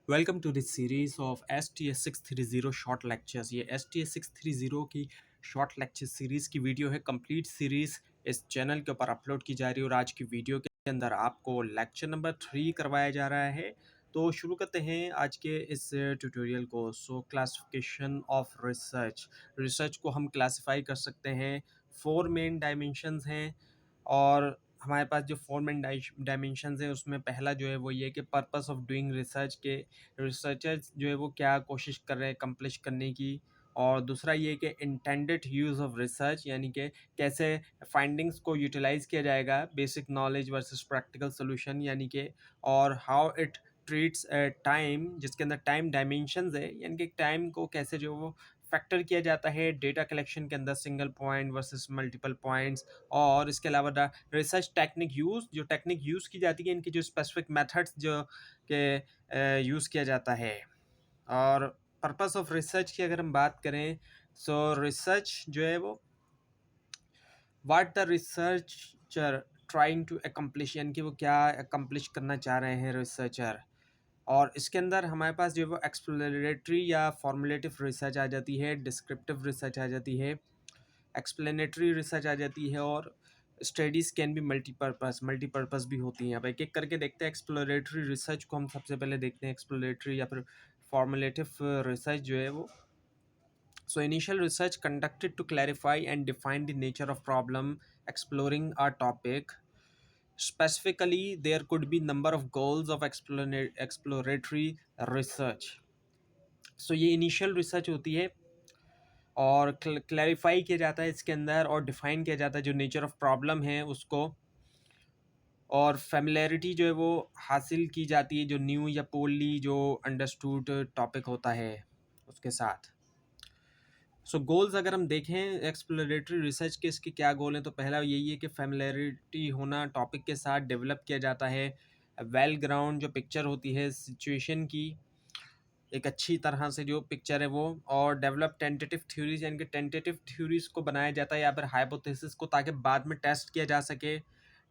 Welcome to this series of STS 630 short lectures. ये STS 630 की short lecture series की video है। Complete series इस चैनल के ऊपर अपलोड की जा रही है और आज की वीडियो के अंदर आपको लेक्चर नंबर 3 करवाया जा रहा है। तो शुरू करते हैं आज के इस ट्यूटोरियल को। Classification of research. रिसर्च को हम क्लासिफाई कर सकते हैं, 4 मेन डायमेंशंस हैं और हमारे पास जो 4 मेन डायमेंशंस हैं उसमें पहला जो है वो ये कि पर्पस ऑफ डूइंग रिसर्च के रिसर्चर्स जो है वो क्या कोशिश कर रहे हैं कंप्लीट करने की। और दूसरा ये कि इंटेंडेड यूज़ ऑफ रिसर्च, यानी कि कैसे फाइंडिंग्स को यूटिलाइज़ किया जाएगा, basic knowledge versus practical solution यानी कि, और हाउ इट ट्रीट्स टाइम, जिसके अंदर टाइम डायमेंशंस है, यानी कि टाइम को कैसे जो वो फैक्टर किया जाता है डेटा कलेक्शन के अंदर, single point versus multiple points. और इसके अलावा रिसर्च टेक्निक यूज़, जो टेक्निक यूज़ की जाती है, इनकी जो स्पेसिफिक मेथड्स जो के यूज़ किया जाता है। और पर्पस ऑफ रिसर्च की अगर हम बात करें, रिसर्च जो है वो what the researcher trying to accomplish, यानी कि वो क्या अकम्प्लिश करना चाह रहे हैं रिसर्चर। और इसके अंदर हमारे पास जो है वो एक्सप्लोरेटरी या फॉर्मुलेटिव रिसर्च आ जाती है, डिस्क्रिप्टिव रिसर्च आ जाती है, एक्सप्लेनेटरी रिसर्च आ जाती है, और स्टडीज़ कैन बी मल्टीपर्पज़ भी होती हैं। अब एक एक करके देखते हैं। एक्सप्लोरेटरी रिसर्च को हम सबसे पहले देखते हैं, एक्सप्लोरेटरी या फिर फॉर्मुलेटिव रिसर्च जो है वो। Initial research conducted to clarify and define the nature of problem exploring a topic. Specifically, there could be number of goals of exploratory research. ये इनिशियल रिसर्च होती है और क्लैरिफाई किया जाता है इसके अंदर, और डिफाइन किया जाता है जो नेचर ऑफ प्रॉब्लम है उसको, और फेमिलैरिटी जो है वो हासिल की जाती है जो न्यू या पोली जो अंडरस्टूड टॉपिक होता है उसके साथ। गोल्स अगर हम देखें एक्सप्लोरेटरी रिसर्च के, इसके क्या गोल हैं, तो पहला यही है कि फेमिलैरिटी होना टॉपिक के साथ, डेवलप किया जाता है वेल ग्राउंड जो पिक्चर होती है सिचुएशन की, एक अच्छी तरह से जो पिक्चर है वो, और डेवलप टेंटेटिव थ्योरीज, यानी कि टेंटेटिव थ्योरीज को बनाया जाता है या फिर हाइपोथेसिस को, ताकि बाद में टेस्ट किया जा सके।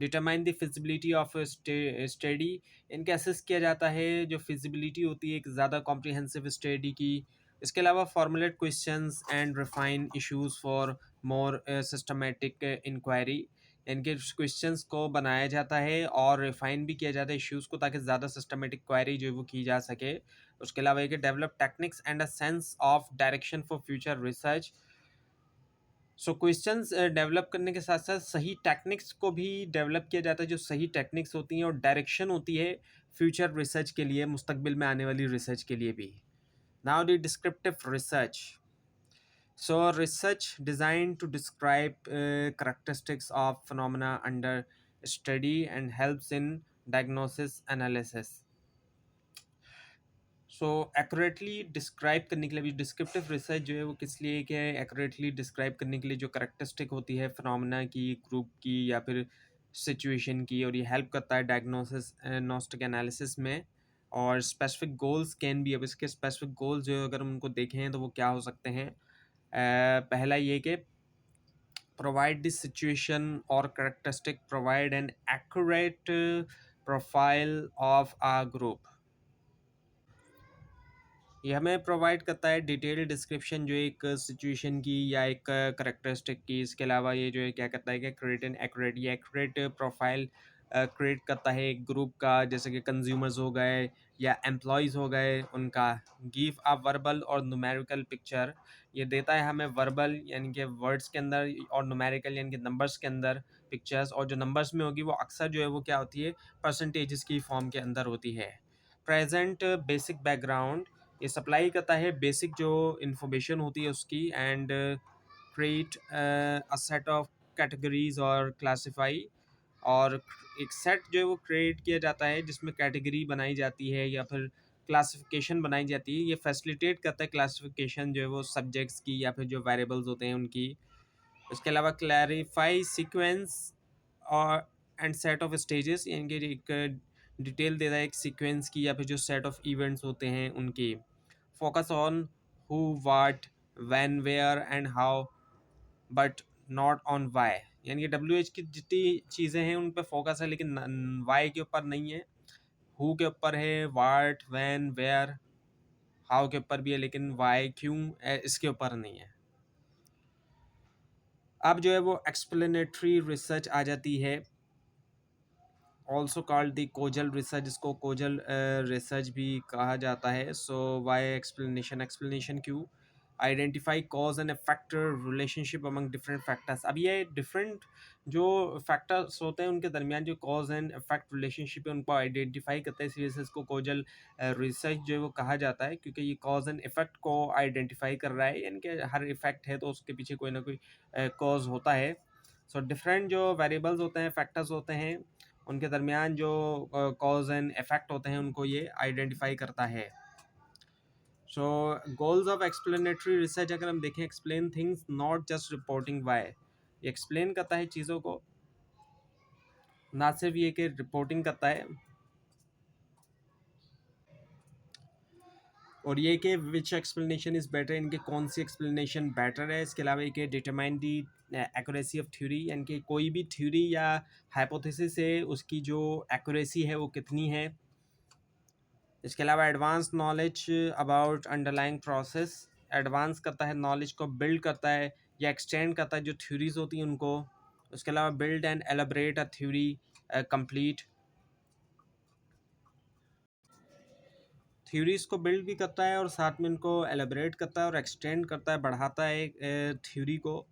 Determine the feasibility of study, इनके असेस किया जाता है जो फिजिबिलिटी होती है एक ज़्यादा कॉम्प्रिहेंसिव स्टडी की। इसके अलावा formulate questions and refine issues for more systematic inquiry, इनके क्वेश्चंस को बनाया जाता है और रिफाइन भी किया जाता है इश्यूज़ को, ताकि ज़्यादा सिस्टमेटिक क्वायरी जो है वो की जा सके। उसके अलावा एक develop techniques and a sense of direction for future research. Questions develop करने के साथ साथ सही टेक्निक्स को भी डेवलप किया जाता है, जो सही टेक्निक्स होती हैं और डायरेक्शन होती है फ्यूचर रिसर्च के लिए, मुस्तकबिल में आने वाली रिसर्च के लिए भी। Now the descriptive research. Research designed to describe characteristics of phenomena under study and helps in diagnosis analysis. Accurately describe करने के लिए भी डिस्क्रिप्टिव रिसर्च जो है वो किस लिए क्या है, एक्यूरेटली डिस्क्राइब करने के लिए जो करेक्टरिस्टिक होती है फिनोमेना की, ग्रुप की या फिर सिचुएशन की, और ये हेल्प करता है डायग्नोसिस नॉस्टिक एनालिसिस में। और स्पेसिफिक गोल्स कैन बी, अब इसके स्पेसिफिक गोल्स जो अगर हम उनको देखें तो वो क्या हो सकते हैं। पहला ये कि provide the situation or characteristic, provide an accurate profile of a group। ये हमें प्रोवाइड करता है डिटेल डिस्क्रिप्शन जो एक सिचुएशन की या एक करेक्टरिस्टिक की। इसके अलावा ये जो है क्या करता है कि क्रिएट एन एक्यूरेट, ये एक्यूरेट प्रोफाइल क्रिएट करता है एक ग्रुप का, जैसे कि कंज्यूमर्स हो गए या एम्प्लॉयज़ हो गए उनका। गिव अ वर्बल और न्यूमेरिकल पिक्चर, ये देता है हमें वर्बल यानी कि वर्ड्स के अंदर, और न्यूमेरिकल यानी कि नंबर्स के अंदर पिक्चर्स, और जो नंबर्स में होगी वो अक्सर जो है वो क्या होती है, परसेंटेजेस की फॉर्म के अंदर होती है। प्रेजेंट बेसिक बैकग्राउंड, ये सप्लाई करता है बेसिक जो इन्फॉर्मेशन होती है उसकी, and create a set of categories और क्लासीफाई, और एक सेट जो है वो क्रिएट किया जाता है जिसमें कैटेगरी बनाई जाती है या फिर क्लासिफिकेशन बनाई जाती है। ये फैसिलिटेट करता है क्लासिफिकेशन जो है वो सब्जेक्ट्स की या फिर जो वेरिएबल्स होते हैं उनकी। उसके अलावा क्लैरिफाई सीक्वेंस और एंड सेट ऑफ स्टेजेस, यानी कि एक डिटेल देता है एक सीक्वेंस की या फिर जो सेट ऑफ इवेंट्स होते हैं उनकी। Focus on who, what, when, where and how, but not on why, यानी कि WH की जितनी चीज़ें हैं उन पे फोकस है लेकिन वाई के ऊपर नहीं है। हु के ऊपर है, वाट, व्हेन, वेयर, हाउ के ऊपर भी है, लेकिन वाई, क्यों, इसके ऊपर नहीं है। अब जो है वो एक्सप्लेनेटरी रिसर्च आ जाती है, also called the causal research, इसको कोजल रिसर्च भी कहा जाता है। सो वाई एक्सप्लेनेशन, एक्सप्लेनेशन क्यों, identify cause and factor relationship among different factors. अब ये डिफरेंट जो फैक्टर्स होते हैं उनके दरमियान जो कॉज एंड इफेक्ट रिलेशनशिप है उनको आइडेंटिफाई करता है, इस वजह से इसको कोजल रिसर्च जो है वो कहा जाता है, क्योंकि ये कॉज एंड इफेक्ट को आइडेंटिफाई कर रहा है, यानी कि हर इफेक्ट है तो उसके पीछे कोई ना कोई कॉज होता है। सो डिफरेंट जो वेरिएबल्स होते हैं, फैक्टर्स होते हैं, उनके दरमियान जो कॉज एंड इफेक्ट होते हैं उनको ये आइडेंटिफाई करता है। So goals of explanatory research अगर हम देखें, explain things not just reporting why, ये एक्सप्लेन करता है चीज़ों को, ना सिर्फ ये कि रिपोर्टिंग करता है। और ये कि विच एक्सप्लेनेशन इज़ बेटर, इनके कौन सी एक्सप्लेनेशन बेटर है। इसके अलावा ये determine the accuracy of theory, यानी कि कोई भी थ्योरी या हाइपोथेसिस है उसकी जो एक्यूरेसी है वो कितनी है। इसके अलावा advance knowledge about underlying process, advance करता है नॉलेज को, बिल्ड करता है या एक्सटेंड करता है जो थ्योरीज होती हैं उनको। उसके अलावा build and elaborate a theory complete, theories को बिल्ड भी करता है और साथ में उनको एलाबरेट करता है और एक्सटेंड करता है, बढ़ाता है थ्योरी को।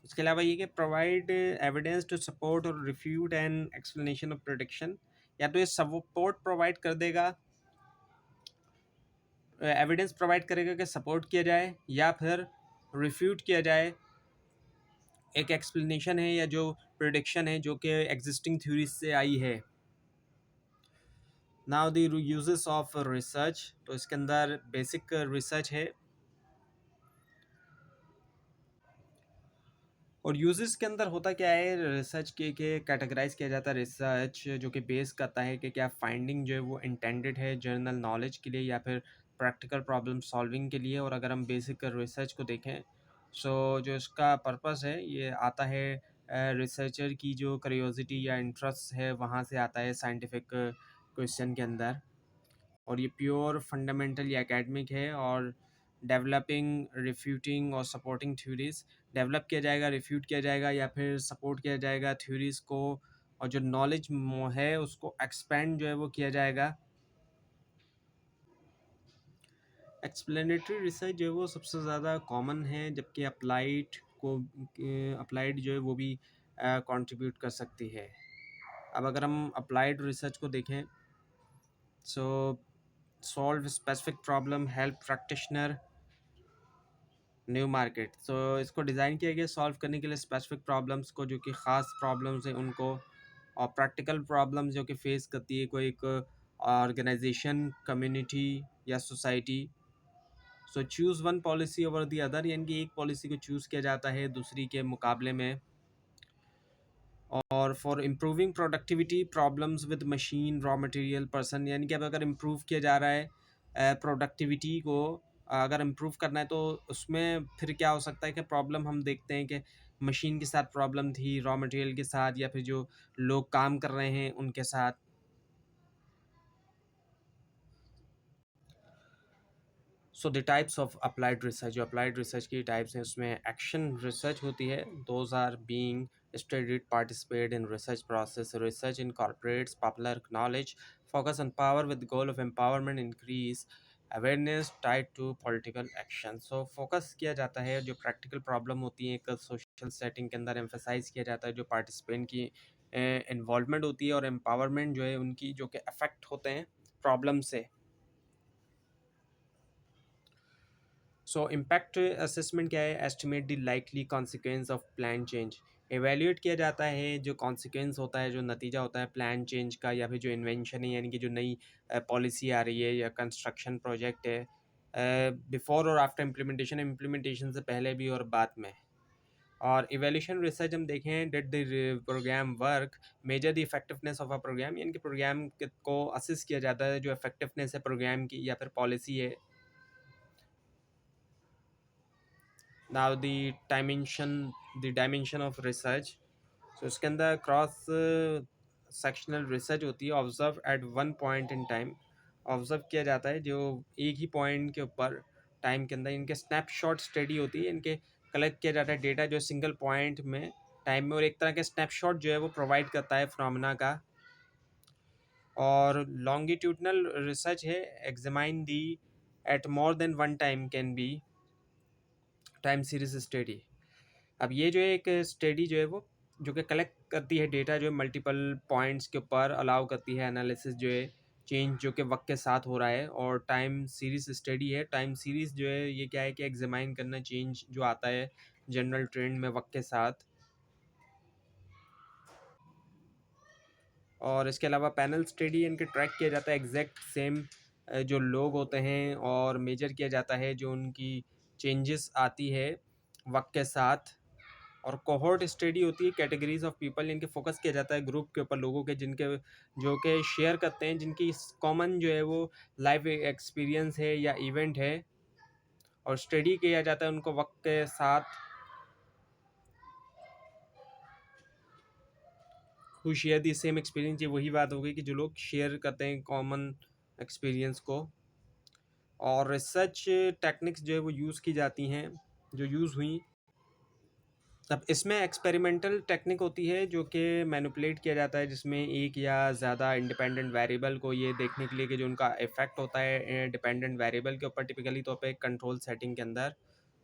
इसके अलावा ये कि प्रोवाइड एविडेंस टू सपोर्ट और refute and explanation of prediction, या तो ये सपोर्ट प्रोवाइड कर देगा, एविडेंस प्रोवाइड करेगा कि सपोर्ट किया जाए, या फिर रिफ्यूट किया जाए एक एक्सप्लेनेशन है या जो प्रिडिक्शन है जो कि एग्जिस्टिंग थ्योरीज से आई है। Now the uses of research, तो इसके अंदर बेसिक रिसर्च है और यूजेस के अंदर होता क्या है, रिसर्च के कैटेगराइज किया जाता है रिसर्च जो कि बेस करता है कि क्या फाइंडिंग जो है वो इंटेंडेड है जनरल नॉलेज के लिए या फिर प्रैक्टिकल प्रॉब्लम सॉल्विंग के लिए। और अगर हम बेसिक रिसर्च को देखें, सो जो इसका पर्पस है ये आता है रिसर्चर की जो क्यूरियोसिटी या इंटरेस्ट है वहाँ से आता है साइंटिफिक क्वेश्चन के अंदर। और ये प्योर फंडामेंटल या एकेडमिक है। और डेवलपिंग, रिफ्यूटिंग और सपोर्टिंग थ्योरीज, डेवलप किया जाएगा, रिफ्यूट किया जाएगा या फिर सपोर्ट किया जाएगा थ्योरीज को, और जो नॉलेज है उसको एक्सपेंड जो है वो किया जाएगा। एक्सप्लेनेटरी रिसर्च जो है वो सबसे ज़्यादा कॉमन है, जबकि अप्लाइड को, अप्लाइड जो है वो भी कंट्रीब्यूट कर सकती है। अब अगर हम अप्लाइड रिसर्च को देखें, so solve specific problem, help practitioner, new market. So इसको डिज़ाइन किया गया सॉल्व करने के लिए स्पेसिफिक प्रॉब्लम्स को, जो कि ख़ास प्रॉब्लम्स हैं उनको, और प्रैक्टिकल प्रॉब्लम्स जो कि फेस करती है कोई एक ऑर्गेनाइजेशन, कम्युनिटी या society. So choose one policy over the other, यानी कि एक पॉलिसी को चूज़ किया जाता है दूसरी के मुकाबले में। और for improving productivity, problems with machine, raw material, person, यानी कि अब अगर इम्प्रूव किया जा रहा है प्रोडक्टिविटी को, अगर इम्प्रूव करना है तो उसमें फिर क्या हो सकता है कि प्रॉब्लम हम देखते हैं कि मशीन के साथ प्रॉब्लम थी, रॉ मटेरियल के साथ, या फिर जो लोग काम कर रहे हैं उनके साथ। So the types of applied research, जो अप्लाइड रिसर्च की टाइप्स हैं उसमें एक्शन रिसर्च होती है, those are being studied, participate in research process, research incorporates popular knowledge, focus on power with goal of empowerment, increase awareness tied to political action. So focus किया जाता है जो practical problem होती है एक social setting के अंदर, emphasise किया जाता है जो पार्टिसिपेंट की इन्वॉल्वमेंट होती है, और एम्पावरमेंट जो है उनकी जो कि अफेक्ट होते हैं प्रॉब्लम से। सो इम्पैक्ट असेसमेंट क्या है, estimate the likely consequence of plan change, evaluate किया जाता है जो कॉन्सिक्वेंस होता है, जो नतीजा होता है प्लान चेंज का, या फिर जो इन्वेंशन है यानी कि जो नई पॉलिसी आ रही है या कंस्ट्रक्शन प्रोजेक्ट है, बिफोर और आफ्टर इम्प्लीमेंटेशन, इम्प्लीमेंटेशन से पहले भी और बाद में। और इवेल्यूशन रिसर्च हम देखें, did the programme work, measure the effectiveness of a programme, यानी कि प्रोग्राम को असिस्ट किया जाता है जो इफेक्टिवनेस है प्रोग्राम की या फिर पॉलिसी है। Now the dimension of research, so इसके अंदर क्रॉस सेक्शनल रिसर्च होती है, observe at one point in time, observe किया जाता है जो एक ही पॉइंट के ऊपर टाइम के अंदर। इनके स्नैपशॉट स्टडी होती है, इनके कलेक्ट किया जाता है डेटा जो सिंगल पॉइंट में टाइम में, और एक तरह के स्नैपशॉट जो है वो प्रोवाइड करता है फिनोमेना का। और लॉन्गिट्यूडनल रिसर्च है, examine the at more than one time can be time series study. अब ये जो है एक स्टडी जो है वो जो कि कलेक्ट करती है डेटा जो है मल्टीपल पॉइंट्स के ऊपर, अलाउ करती है एनालिसिस जो है चेंज जो कि वक्त के साथ हो रहा है। और टाइम सीरीज स्टडी है, टाइम सीरीज जो है ये क्या है कि एग्जामाइन करना चेंज जो आता है जनरल ट्रेंड में वक्त के साथ। और इसके अलावा पैनल स्टडी इनके ट्रैक किया जाता है एग्जैक्ट सेम जो लोग होते हैं, और मेजर किया जाता है जो उनकी चेंजेस आती है वक्त के साथ। और कोहॉर्ट स्टडी होती है, कैटेगरीज ऑफ पीपल, इनके फोकस किया जाता है ग्रुप के ऊपर, लोगों के जिनके जो कि शेयर करते हैं, जिनकी कॉमन जो है वो लाइफ एक्सपीरियंस है या इवेंट है, और स्टडी किया जाता है उनको वक्त के साथ। Who share the same experience, ये वही बात हो गई कि जो लोग शेयर करते हैं कॉमन एक्सपीरियंस को। और रिसर्च टेक्निक्स जो है वो यूज़ की जाती हैं, जो यूज़ हुई। अब इसमें एक्सपेरिमेंटल टेक्निक होती है जो कि मैनिपुलेट किया जाता है, जिसमें एक या ज़्यादा इंडिपेंडेंट वेरिएबल को ये देखने के लिए कि जो उनका इफेक्ट होता है डिपेंडेंट वेरिएबल के ऊपर, टिपिकली तौर पे कंट्रोल सेटिंग के अंदर।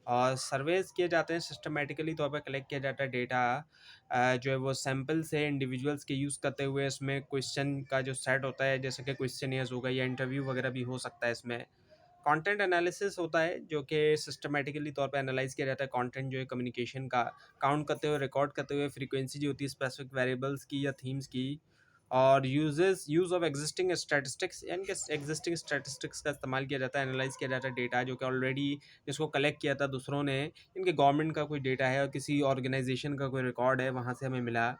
और सर्वेज किए जाते हैं, सिस्टमेटिकली तौर पे कलेक्ट किया जाता है डेटा जो है वो सैम्पल से इंडिविजुअल्स के यूज़ करते हुए। इसमें क्वेश्चन का जो सेट होता है, जैसे कि क्वेश्चनियर्स होगा या इंटरव्यू वगैरह भी हो सकता है इसमें। कंटेंट एनालिसिस होता है जो कि सिस्टमेटिकली तौर पे एनालाइज किया जाता है कंटेंट जो है कम्युनिकेशन का, काउंट करते हुए, रिकॉर्ड करते हुए फ्रीक्वेंसी जो होती है स्पेसिफिक वेरिएबल्स की या थीम्स की। और यूज़ ऑफ एग्जिस्टिंग स्टैटिस्टिक्स, यानी कि एग्जिस्टिंग स्टैटिस्टिक्स का इस्तेमाल किया जाता है, एनालाइज किया जाता है डेटा जो कि ऑलरेडी जिसको कलेक्ट किया था दूसरों ने, इनके गवर्नमेंट का कोई डेटा है और किसी ऑर्गेनाइजेशन का कोई रिकॉर्ड है, वहाँ से हमें मिला।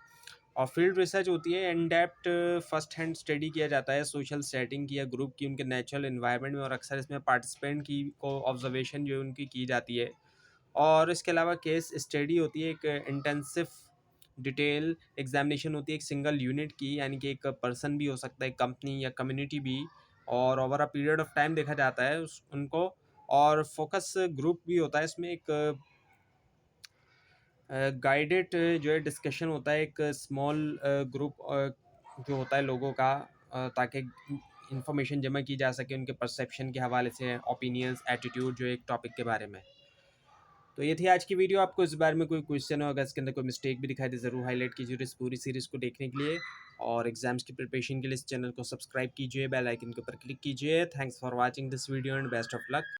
और फील्ड रिसर्च होती है, in depth first hand study किया जाता है सोशल सेटिंग की या ग्रुप की, उनके नेचुरल इन्वायरमेंट में, और अक्सर इसमें पार्टिसिपेंट की को ऑब्जर्वेशन जो है उनकी की जाती है। और इसके अलावा केस स्टडी होती है, एक इंटेंसिव डिटेल एग्जामिनेशन होती है एक सिंगल यूनिट की, यानी कि एक पर्सन भी हो सकता है, कंपनी या कम्युनिटी भी, और over a period of time देखा जाता है उनको। और फोकस ग्रुप भी होता है इसमें, एक गाइडेड जो है डिस्कशन होता है, एक स्मॉल ग्रुप जो होता है लोगों का, ताकि इंफॉर्मेशन जमा की जा सके उनके परसेप्शन के हवाले से, ओपिनियंस, एटीट्यूड जो एक टॉपिक के बारे में। तो ये थी आज की वीडियो। आपको इस बारे में कोई क्वेश्चन हो, अगर इसके अंदर कोई मिस्टेक भी दिखाई दे, ज़रूर हाईलाइट कीजिए इस पूरी सीरीज़ को देखने के लिए। और एग्जाम्स की प्रिपरेशन के लिए इस चैनल को सब्सक्राइब कीजिए, बेल आइकन के ऊपर क्लिक कीजिए। Thanks for watching this video and best of luck.